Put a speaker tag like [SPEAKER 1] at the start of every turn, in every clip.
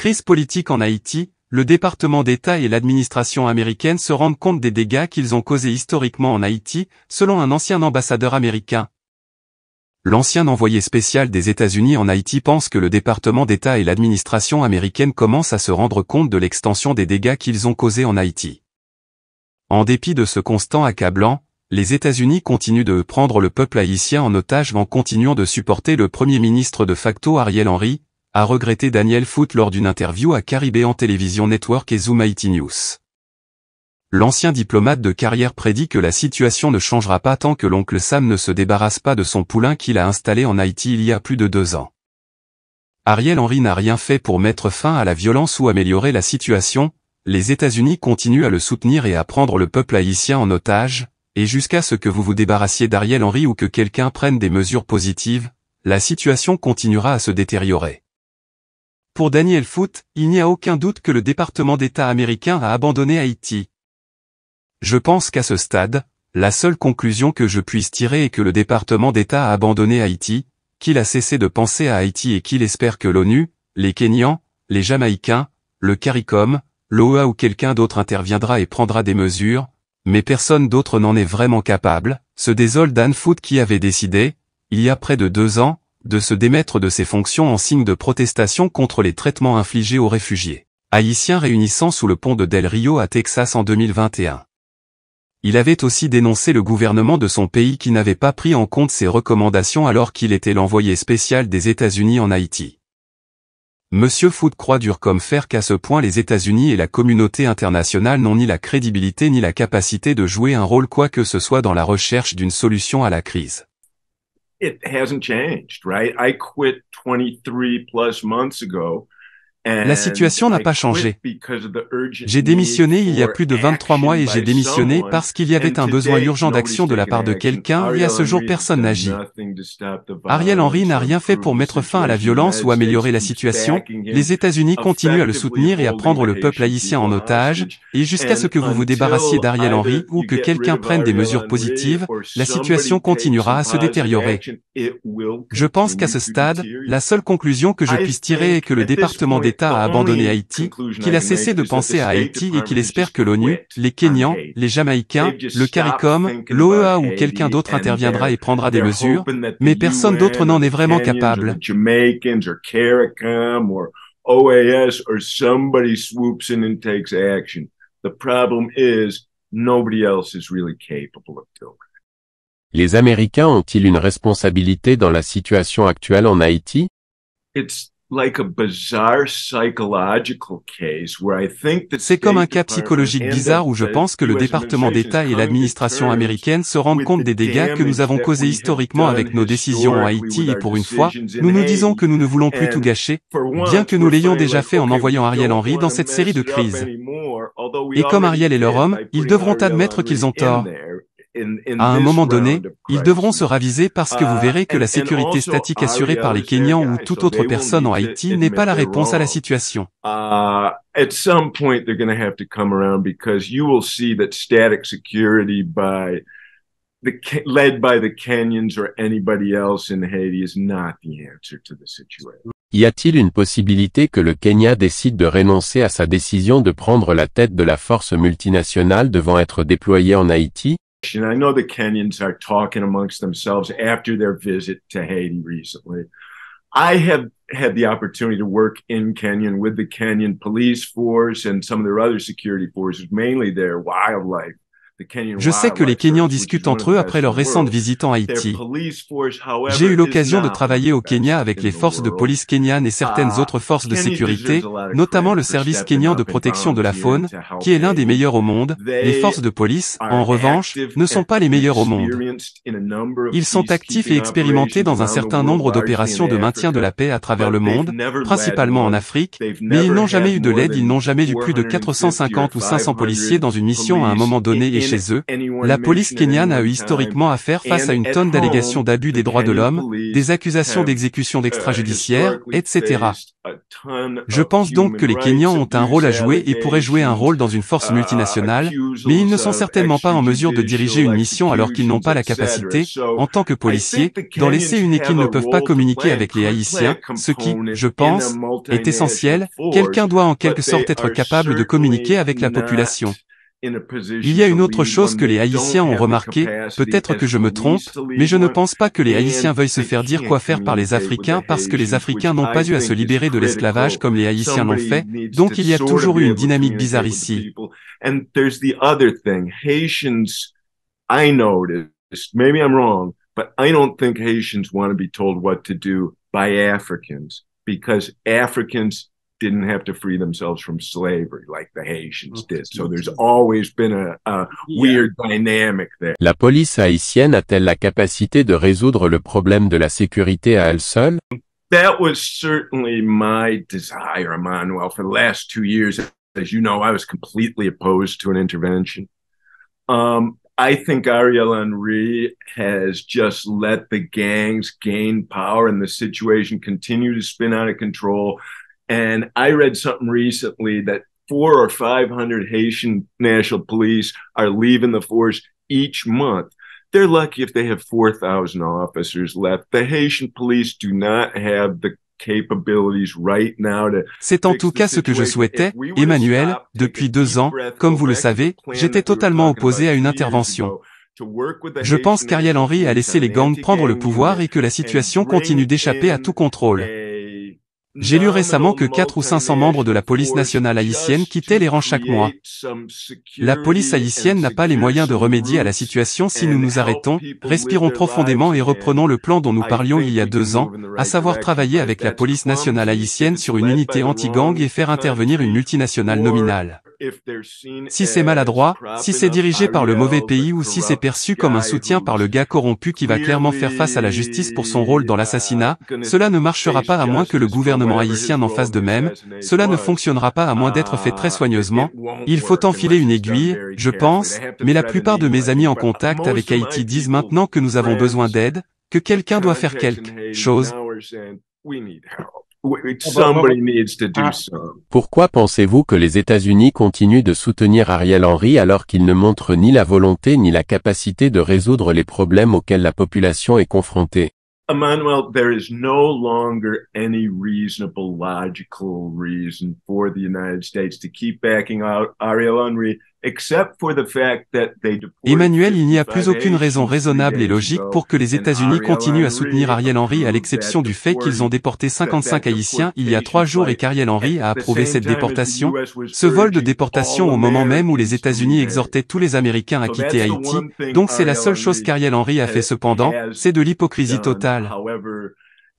[SPEAKER 1] Crise politique en Haïti, le département d'État et l'administration américaine se rendent compte des dégâts qu'ils ont causés historiquement en Haïti, selon un ancien ambassadeur américain. L'ancien envoyé spécial des États-Unis en Haïti pense que le département d'État et l'administration américaine commencent à se rendre compte de l'extension des dégâts qu'ils ont causés en Haïti. En dépit de ce constant accablant, les États-Unis continuent de prendre le peuple haïtien en otage en continuant de supporter le Premier ministre de facto Ariel Henry, a regretté Daniel Foote lors d'une interview à Caribbean Television Network et Zoom Haiti News. L'ancien diplomate de carrière prédit que la situation ne changera pas tant que l'oncle Sam ne se débarrasse pas de son poulain qu'il a installé en Haïti il y a plus de 2 ans. Ariel Henry n'a rien fait pour mettre fin à la violence ou améliorer la situation, les États-Unis continuent à le soutenir et à prendre le peuple haïtien en otage, et jusqu'à ce que vous vous débarrassiez d'Ariel Henry ou que quelqu'un prenne des mesures positives, la situation continuera à se détériorer. Pour Daniel Foote, il n'y a aucun doute que le département d'État américain a abandonné Haïti. Je pense qu'à ce stade, la seule conclusion que je puisse tirer est que le département d'État a abandonné Haïti, qu'il a cessé de penser à Haïti et qu'il espère que l'ONU, les Kenyans, les Jamaïcains, le CARICOM, l'OEA ou quelqu'un d'autre interviendra et prendra des mesures, mais personne d'autre n'en est vraiment capable, se désole Dan Foote qui avait décidé, il y a près de 2 ans, de se démettre de ses fonctions en signe de protestation contre les traitements infligés aux réfugiés haïtiens réunissant sous le pont de Del Rio à Texas en 2021. Il avait aussi dénoncé le gouvernement de son pays qui n'avait pas pris en compte ses recommandations alors qu'il était l'envoyé spécial des États-Unis en Haïti. Monsieur Foote croit dur comme fer qu'à ce point les États-Unis et la communauté internationale n'ont ni la crédibilité ni la capacité de jouer un rôle quoi que ce soit dans la recherche d'une solution à la crise.
[SPEAKER 2] It hasn't changed, right? I quit 23 plus months ago.
[SPEAKER 1] La situation n'a pas changé. J'ai démissionné il y a plus de 23 mois et j'ai démissionné parce qu'il y avait un besoin urgent d'action de la part de quelqu'un et à ce jour personne n'agit. Ariel Henry n'a rien fait pour mettre fin à la violence ou améliorer la situation, les États-Unis continuent à le soutenir et à prendre le peuple haïtien en otage, et jusqu'à ce que vous vous débarrassiez d'Ariel Henry ou que quelqu'un prenne des mesures positives, la situation continuera à se détériorer. Je pense qu'à ce stade, la seule conclusion que je puisse tirer est que le département d'État a abandonné Haïti, qu'il a cessé de penser à Haïti et qu'il espère que l'ONU, les Kenyans, les Jamaïcains, le CARICOM, l'OEA ou quelqu'un d'autre interviendra et prendra des mesures, mais personne d'autre n'en est vraiment capable.
[SPEAKER 3] Les Américains ont-ils une responsabilité dans la situation actuelle en Haïti?
[SPEAKER 1] C'est comme un cas psychologique bizarre où je pense que le département d'État et l'administration américaine se rendent compte des dégâts que nous avons causés historiquement avec nos décisions en Haïti et pour une fois, nous nous disons que nous ne voulons plus tout gâcher, bien que nous l'ayons déjà fait en envoyant Ariel Henry dans cette série de crises. Et comme Ariel est leur homme, ils devront admettre qu'ils ont tort. À un moment donné, ils devront se raviser parce que vous verrez que la sécurité statique assurée par les Kenyans ou toute autre personne en Haïti n'est pas la réponse à la situation.
[SPEAKER 2] At some point, they're going to have to come around because you will see that static security led by the Kenyans or anybody else in Haiti is not the answer to the situation.
[SPEAKER 3] Y a-t-il une possibilité que le Kenya décide de renoncer à sa décision de prendre la tête de la force multinationale devant être déployée en Haïti?
[SPEAKER 2] I know the Kenyans are talking amongst themselves after their visit to Haiti recently. I have had the opportunity to work in Kenya with the Kenyan police force and some of their other security forces, mainly their wildlife.
[SPEAKER 1] Je sais que les Kenyans discutent entre eux après leur récente visite en Haïti. J'ai eu l'occasion de travailler au Kenya avec les forces de police kenyanes et certaines autres forces de sécurité, notamment le service kenyan de protection de la faune, qui est l'un des meilleurs au monde. Les forces de police, en revanche, ne sont pas les meilleures au monde. Ils sont actifs et expérimentés dans un certain nombre d'opérations de maintien de la paix à travers le monde, principalement en Afrique, mais ils n'ont jamais eu de l'aide, ils n'ont jamais eu plus de 450 ou 500 policiers dans une mission à un moment donné et chez eux, la police kenyane a eu historiquement à faire face à une tonne d'allégations d'abus des droits de l'homme, des accusations d'exécution d'extrajudiciaire, etc. Je pense donc que les Kenyans ont un rôle à jouer et pourraient jouer un rôle dans une force multinationale, mais ils ne sont certainement pas en mesure de diriger une mission alors qu'ils n'ont pas la capacité, en tant que policiers, d'en laisser une et qu'ils ne peuvent pas communiquer avec les Haïtiens, ce qui, je pense, est essentiel. Quelqu'un doit en quelque sorte être capable de communiquer avec la population. Il y a une autre chose que les Haïtiens ont remarqué, peut-être que je me trompe, mais je ne pense pas que les Haïtiens veuillent se faire dire quoi faire par les Africains parce que les Africains n'ont pas eu à se libérer de l'esclavage comme les Haïtiens l'ont fait, donc il y a toujours eu une dynamique bizarre ici.
[SPEAKER 2] And there's the other thing. Haitians, I noticed, maybe I'm wrong, but I don't think Haitians want to be told what to do by Africans because Africans didn't have to free themselves from slavery like the Haitians did. So there's always been a weird dynamic there.
[SPEAKER 3] La police haïtienne a-t-elle la capacité de résoudre le problème de la sécurité à elle seule?
[SPEAKER 2] That was certainly my desire, Emmanuel, for the last 2 years. As you know, I was completely opposed to an intervention. I think Ariel Henry has just let the gangs gain power and the situation continue to spin out of control. And I read something recently that 400 or 500 Haitian National Police are leaving the force each month. They're lucky if they have 4,000 officers left. The Haitian police do not have the capabilities right now to.
[SPEAKER 1] C'est en tout cas ce que je souhaitais, Emmanuel. Depuis 2 ans, comme vous le savez, j'étais totalement opposé à une intervention. Je pense qu'Ariel Henry a laissé les gangs prendre le pouvoir et que la situation continue d'échapper à tout contrôle. J'ai lu récemment que 400 ou 500 membres de la police nationale haïtienne quittaient les rangs chaque mois. La police haïtienne n'a pas les moyens de remédier à la situation si nous nous arrêtons, respirons profondément et reprenons le plan dont nous parlions il y a 2 ans, à savoir travailler avec la police nationale haïtienne sur une unité anti-gang et faire intervenir une multinationale nominale. Si c'est maladroit, si c'est dirigé par le mauvais pays ou si c'est perçu comme un soutien par le gars corrompu qui va clairement faire face à la justice pour son rôle dans l'assassinat, cela ne marchera pas à moins que le gouvernement haïtien n'en fasse de même, cela ne fonctionnera pas à moins d'être fait très soigneusement. Il faut enfiler une aiguille, je pense, mais la plupart de mes amis en contact avec Haïti disent maintenant que nous avons besoin d'aide, que quelqu'un doit faire quelque chose.
[SPEAKER 2] Somebody needs to do something.
[SPEAKER 3] Pourquoi pensez-vous que les États-Unis continuent de soutenir Ariel Henry alors qu'ils ne montrent ni la volonté ni la capacité de résoudre les problèmes auxquels la population est confrontée?
[SPEAKER 2] Emmanuel, there is no longer any reasonable, logical reason for the United States to keep backing out Ariel Henry, except for the fact that they deported.
[SPEAKER 1] Emmanuel, il n'y a plus aucune raison raisonnable et logique pour que les États-Unis continuent à soutenir Ariel Henry à l'exception du fait qu'ils ont déporté 55 Haïtiens il y a 3 jours et qu'Ariel Henry a approuvé cette déportation. Ce vol de déportation au moment même où les États-Unis exhortaient tous les Américains à quitter Haïti, donc c'est la seule chose qu'Ariel Henry a fait cependant, c'est de l'hypocrisie totale.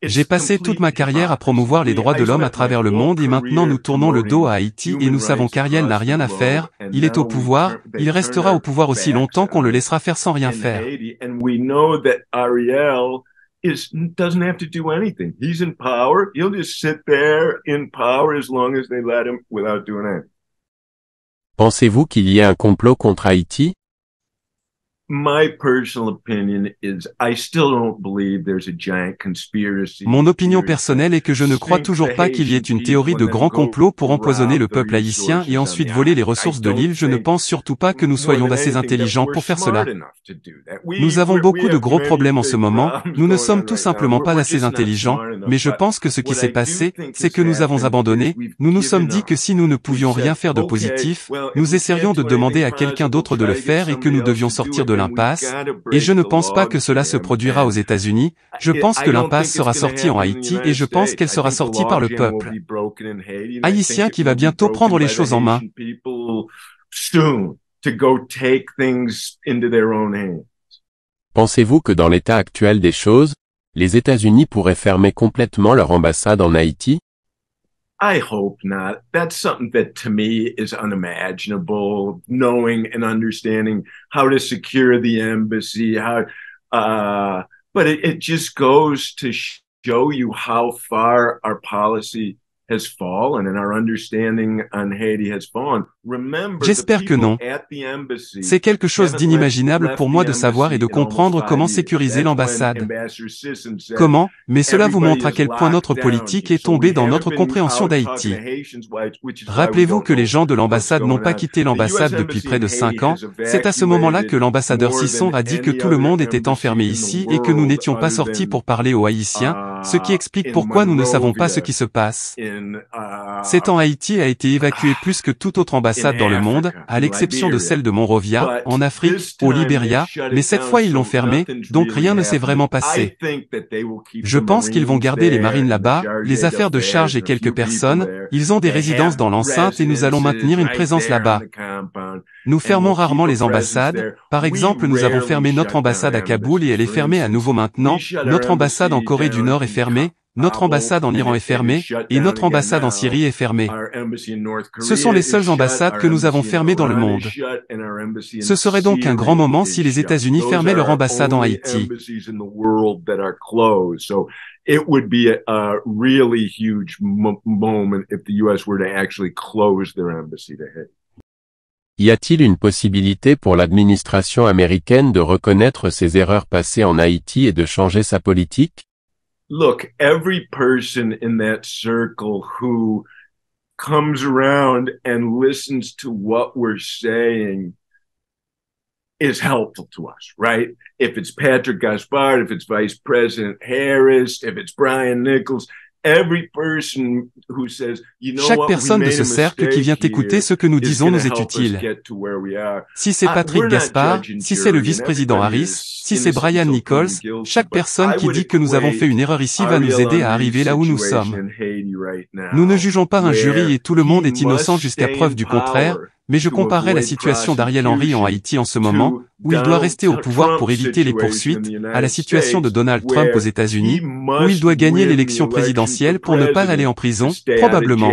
[SPEAKER 1] J'ai passé toute ma carrière à promouvoir les droits de l'homme à travers le monde et maintenant nous tournons le dos à Haïti et nous savons qu'Ariel n'a rien à faire, il est au pouvoir, il restera au pouvoir aussi longtemps qu'on le laissera faire sans rien faire.
[SPEAKER 2] Doesn't have to do anything. He's in power. He'll just sit there in power as long as they let him without doing anything.
[SPEAKER 3] Pensez-vous qu'il y ait un complot contre Haïti?
[SPEAKER 2] My personal opinion is I still don't believe there's a giant conspiracy.
[SPEAKER 1] Mon opinion personnelle est que je ne crois toujours pas qu'il y ait une théorie de grand complot pour empoisonner le peuple haïtien et ensuite voler les ressources de l'île. Je ne pense surtout pas que nous soyons assez intelligents pour faire cela. Nous avons beaucoup de gros problèmes en ce moment, nous ne sommes tout simplement pas assez intelligents, mais je pense que ce qui s'est passé, c'est que nous avons abandonné, nous nous sommes dit que si nous ne pouvions rien faire de positif, nous essaierions de demander à quelqu'un d'autre de le faire et que nous devions sortir de l'impasse, et je ne pense pas que cela se produira aux États-Unis, je pense que l'impasse sera sortie en Haïti et je pense qu'elle sera sortie par le peuple haïtien qui va bientôt prendre les choses en main.
[SPEAKER 3] Pensez-vous que dans l'état actuel des choses, les États-Unis pourraient fermer complètement leur ambassade en Haïti?
[SPEAKER 2] I hope not. That's something that to me is unimaginable, knowing and understanding how to secure the embassy, but it just goes to show you how far our policy has fallen and our understanding on Haiti has fallen.
[SPEAKER 1] J'espère que non. C'est quelque chose d'inimaginable pour moi de savoir et de comprendre comment sécuriser l'ambassade. Comment, mais cela vous montre à quel point notre politique est tombée dans notre compréhension d'Haïti. Rappelez-vous que les gens de l'ambassade n'ont pas quitté l'ambassade depuis près de 5 ans, c'est à ce moment-là que l'ambassadeur Sisson a dit que tout le monde était enfermé ici et que nous n'étions pas sortis pour parler aux Haïtiens, ce qui explique pourquoi nous ne savons pas ce qui se passe. C'est temps Haïti a été évacué plus que toute autre ambassade dans le monde, à l'exception de celle de Monrovia, en Afrique, au Libéria, mais cette fois ils l'ont fermée, donc rien ne s'est vraiment passé. Je pense qu'ils vont garder les marines là-bas, les affaires de charge et quelques personnes, ils ont des résidences dans l'enceinte et nous allons maintenir une présence là-bas. Nous fermons rarement les ambassades, par exemple nous avons fermé notre ambassade à Kaboul et elle est fermée à nouveau maintenant, notre ambassade en Corée du Nord est fermée, notre ambassade en Iran est fermée, et notre ambassade en Syrie est fermée. Ce sont les seules ambassades que nous avons fermées dans le monde. Ce serait donc un grand moment si les États-Unis fermaient leur ambassade en Haïti.
[SPEAKER 2] It would be a really huge moment if the US were to actually close their embassy to Haiti.
[SPEAKER 3] Y a-t-il une possibilité pour l'administration américaine de reconnaître ses erreurs passées en Haïti et de changer sa politique?
[SPEAKER 2] Look, every person in that circle who comes around and listens to what we're saying is helpful to us, right? If it's Patrick Gaspard, if it's Vice President Harris, if it's Brian Nichols, every person who says, you know
[SPEAKER 1] Chaque
[SPEAKER 2] what,
[SPEAKER 1] personne de ce cercle qui vient écouter ce que nous disons nous est utile. Si c'est Patrick Gaspard, si c'est le vice-président Harris, si c'est Brian Nichols, chaque personne qui dit que nous avons fait une erreur ici va nous aider à arriver là où nous sommes. Nous ne jugeons pas un jury et tout le monde est innocent jusqu'à preuve du contraire, mais je comparerais la situation d'Ariel Henry en Haïti en ce moment, où il doit rester au pouvoir pour éviter les poursuites, à la situation de Donald Trump aux États-Unis, où il doit gagner l'élection présidentielle pour ne pas aller en prison, probablement.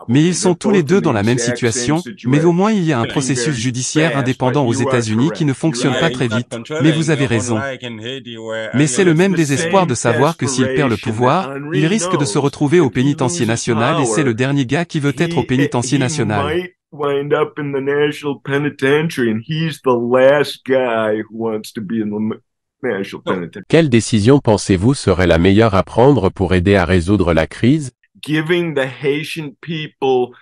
[SPEAKER 1] Mais ils sont tous les deux dans la même situation, mais au moins il y a un processus judiciaire indépendant aux États-Unis qui ne fonctionne pas très vite, mais vous avez raison. Mais c'est le même désespoir de savoir que s'il perd le pouvoir, il risque de se retrouver au pénitencier national et c'est le dernier gars qui veut être au pénitencier national.
[SPEAKER 2] Wind up in the national penitentiary and he's the last guy who wants to be in the national penitentiary.
[SPEAKER 3] Quelle décision pensez-vous serait la meilleure à prendre pour aider à résoudre la crise?
[SPEAKER 2] Giving the Haitian people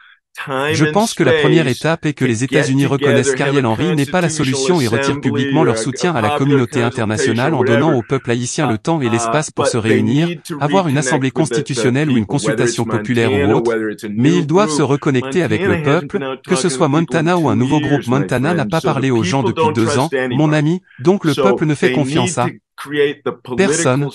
[SPEAKER 1] Je pense que la première étape est que les États-Unis reconnaissent qu'Ariel Henry n'est pas la solution et retirent publiquement leur soutien à la communauté internationale en donnant au peuple haïtien le temps et l'espace pour se réunir, avoir une assemblée constitutionnelle ou une consultation populaire ou autre, mais ils doivent se reconnecter avec le peuple, que ce soit Montana ou un nouveau groupe. Montana n'a pas parlé aux gens depuis 2 ans, mon ami, donc le peuple ne fait confiance à personne.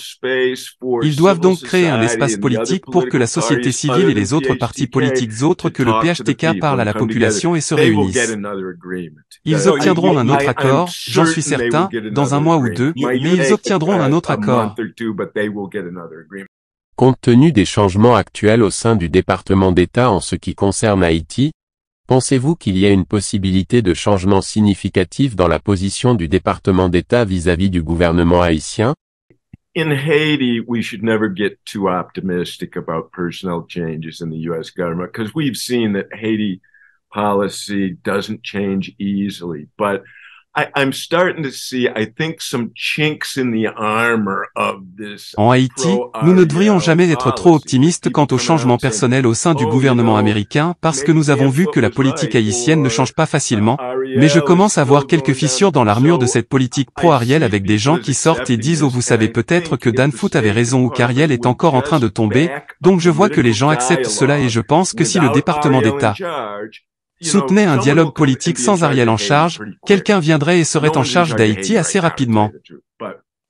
[SPEAKER 1] Ils doivent donc créer un espace politique pour que la société civile et les autres partis politiques autres que le PHTK parlent à la population et se réunissent. Ils obtiendront un autre accord, j'en suis certain, dans 1 mois ou 2, mais ils obtiendront un autre accord.
[SPEAKER 3] Compte tenu des changements actuels au sein du département d'État en ce qui concerne Haïti, pensez-vous qu'il y a une possibilité de changement significatif dans la position du département d'État vis-à-vis du gouvernement haïtien?
[SPEAKER 2] In Haiti, we should never get too optimistic about personnel changes in the U.S. government because we've seen that Haiti policy doesn't change easily. But I'm starting to see, I think, some chinks in the armor of this.
[SPEAKER 1] En Haïti, nous ne devrions jamais être trop optimistes quant au changement personnel au sein du gouvernement américain parce que nous avons vu que la politique haïtienne ne change pas facilement, mais je commence à voir quelques fissures dans l'armure de cette politique pro-Ariel avec des gens qui sortent et disent « Oh, vous savez peut-être que Dan Foote avait raison ou qu'Ariel est encore en train de tomber », donc je vois que les gens acceptent cela et je pense que si le département d'État soutenait un dialogue politique sans Ariel en charge, quelqu'un viendrait et serait en charge d'Haïti assez rapidement.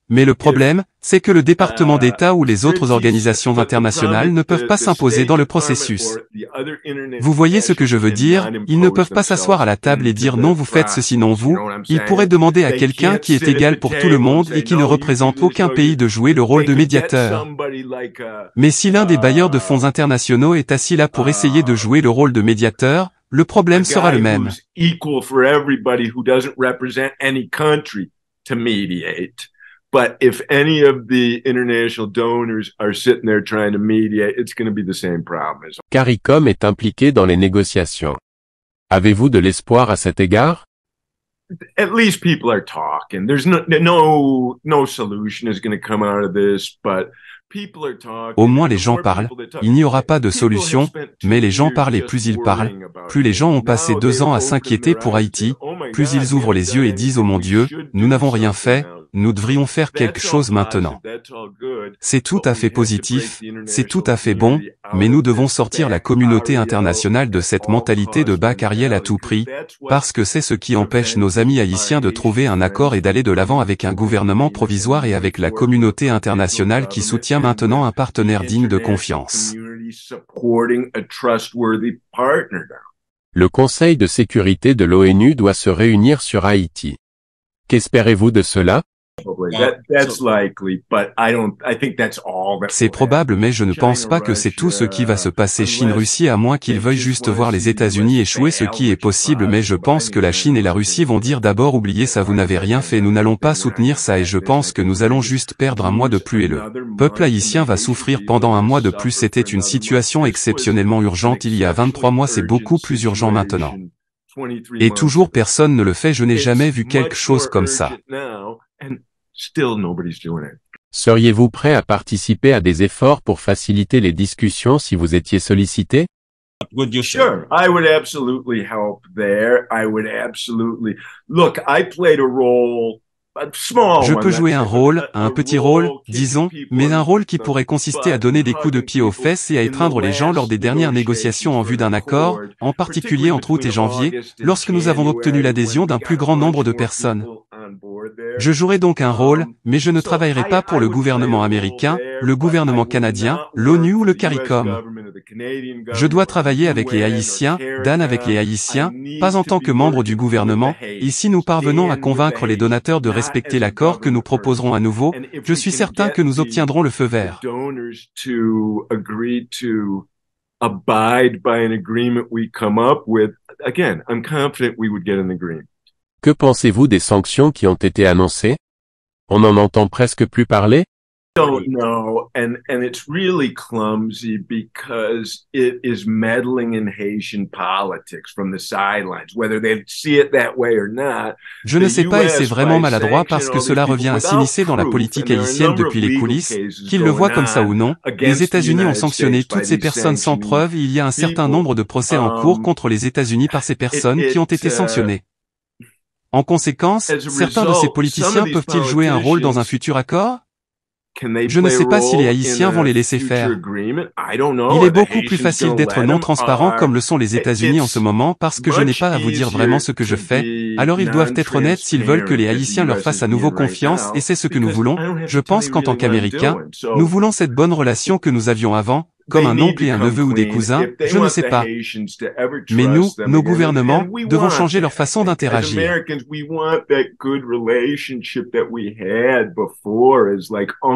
[SPEAKER 1] Mais le problème, c'est que le département d'État ou les autres organisations internationales ne peuvent pas s'imposer dans le processus. Vous voyez ce que je veux dire, ils ne peuvent pas s'asseoir à la table et dire non vous faites ceci non vous, ils pourraient demander à quelqu'un qui est égal pour tout le monde et qui ne représente aucun pays de jouer le rôle de médiateur. Mais si l'un des bailleurs de fonds internationaux est assis là pour essayer de jouer le rôle de médiateur, le problème sera le même.
[SPEAKER 2] But if any of the international donors are sitting there trying to mediate, it's going to be the same problem.
[SPEAKER 3] CARICOM est impliqué dans les négociations. Avez-vous de l'espoir à cet égard?
[SPEAKER 2] At least people are talking. There's no solution is going to come out of this, but people are talking.
[SPEAKER 1] Au moins les gens parlent. Il n'y aura pas de solution, mais les gens parlent et plus ils parlent, plus les gens ont passé 2 ans à s'inquiéter pour Haïti, plus ils ouvrent les yeux et disent « Oh mon Dieu, nous n'avons rien fait, nous devrions faire quelque chose maintenant ». C'est tout à fait positif, c'est tout à fait bon, mais nous devons sortir la communauté internationale de cette mentalité de bas carrière à tout prix, parce que c'est ce qui empêche nos amis haïtiens de trouver un accord et d'aller de l'avant avec un gouvernement provisoire et avec la communauté internationale qui soutient maintenant un partenaire digne de confiance.
[SPEAKER 3] Le Conseil de sécurité de l'ONU doit se réunir sur Haïti. Qu'espérez-vous de cela?
[SPEAKER 1] C'est probable, mais je ne pense pas que c'est tout ce qui va se passer Chine-Russie à moins qu'ils veuillent juste voir les États-Unis échouer, ce qui est possible, mais je pense que la Chine et la Russie vont dire d'abord oubliez ça, vous n'avez rien fait, nous n'allons pas soutenir ça et je pense que nous allons juste perdre un mois de plus et le peuple haïtien va souffrir pendant un mois de plus. C'était une situation exceptionnellement urgente il y a 23 mois, c'est beaucoup plus urgent maintenant. Et toujours personne ne le fait, je n'ai jamais vu quelque chose comme ça.
[SPEAKER 3] Seriez-vous prêt à participer à des efforts pour faciliter les discussions si vous étiez sollicité?
[SPEAKER 2] Sure, I would absolutely help there. I would absolutely. Look, I played a role.
[SPEAKER 1] Je peux jouer un petit rôle, disons, mais un rôle qui pourrait consister à donner des coups de pied aux fesses et à étreindre les gens lors des dernières négociations en vue d'un accord, en particulier entre août et janvier, lorsque nous avons obtenu l'adhésion d'un plus grand nombre de personnes. Je jouerai donc un rôle, mais je ne travaillerai pas pour le gouvernement américain, le gouvernement canadien, l'ONU ou le CARICOM. Je dois travailler avec les Haïtiens, Dan avec les Haïtiens, pas en tant que membre du gouvernement, et si nous parvenons à convaincre les donateurs de respecter l'accord que nous proposerons à nouveau, je suis certain que nous obtiendrons le feu vert.
[SPEAKER 3] Que pensez-vous des sanctions qui ont été annoncées? On n'en entend presque plus parler?
[SPEAKER 2] Don't know, and it's really clumsy because it is meddling in Haitian politics from the sidelines, whether they see it that way or not.
[SPEAKER 1] Je ne sais pas et c'est vraiment maladroit parce que cela revient à s'immiscer dans la politique haïtienne depuis les coulisses, qu'ils le voient comme ça ou non. Les États-Unis ont sanctionné toutes ces personnes sans preuve et il y a un certain nombre de procès en cours contre les États-Unis par ces personnes qui ont été sanctionnées. En conséquence, certains de ces politiciens peuvent-ils jouer un rôle dans un futur accord? Je ne sais pas si les Haïtiens vont les laisser faire. Il est beaucoup plus facile d'être non transparent comme le sont les États-Unis en ce moment parce que je n'ai pas à vous dire vraiment ce que je fais. Alors ils doivent être honnêtes s'ils veulent que les Haïtiens leur fassent à nouveau confiance et c'est ce que nous voulons. Je pense qu'en tant qu'Américains, nous voulons cette bonne relation que nous avions avant, comme un oncle et un neveu ou des cousins, je ne sais pas. Mais nous, nos gouvernements, devons changer leur façon d'interagir.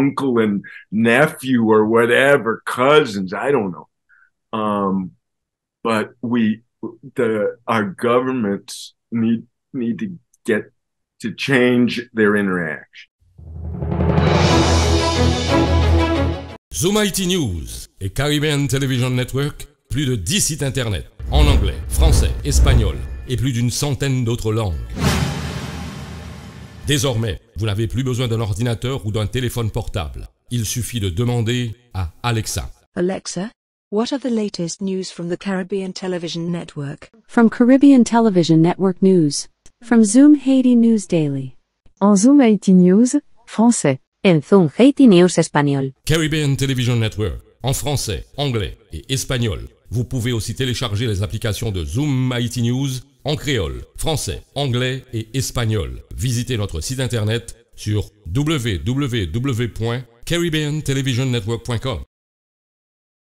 [SPEAKER 2] Uncle and nephew or whatever, cousins, I don't know. But our governments need to change their interaction.
[SPEAKER 4] Zoom IT News et Caribbean Television Network, plus de 10 sites internet, en anglais, français, espagnol et plus d'une centaine d'autres langues. Désormais, vous n'avez plus besoin d'un ordinateur ou d'un téléphone portable. Il suffit de demander à Alexa.
[SPEAKER 5] Alexa, what are the latest news from the Caribbean Television Network?
[SPEAKER 6] From Caribbean Television Network News. From Zoom Haiti News Daily.
[SPEAKER 7] En Zoom Haiti News, français.
[SPEAKER 8] En Zoom Haiti News espagnol.
[SPEAKER 4] Caribbean Television Network, en français, anglais et espagnol. Vous pouvez aussi télécharger les applications de Zoom Haiti News en créole, français, anglais et espagnol. Visitez notre site internet sur www.caribbeantelevisionnetwork.com.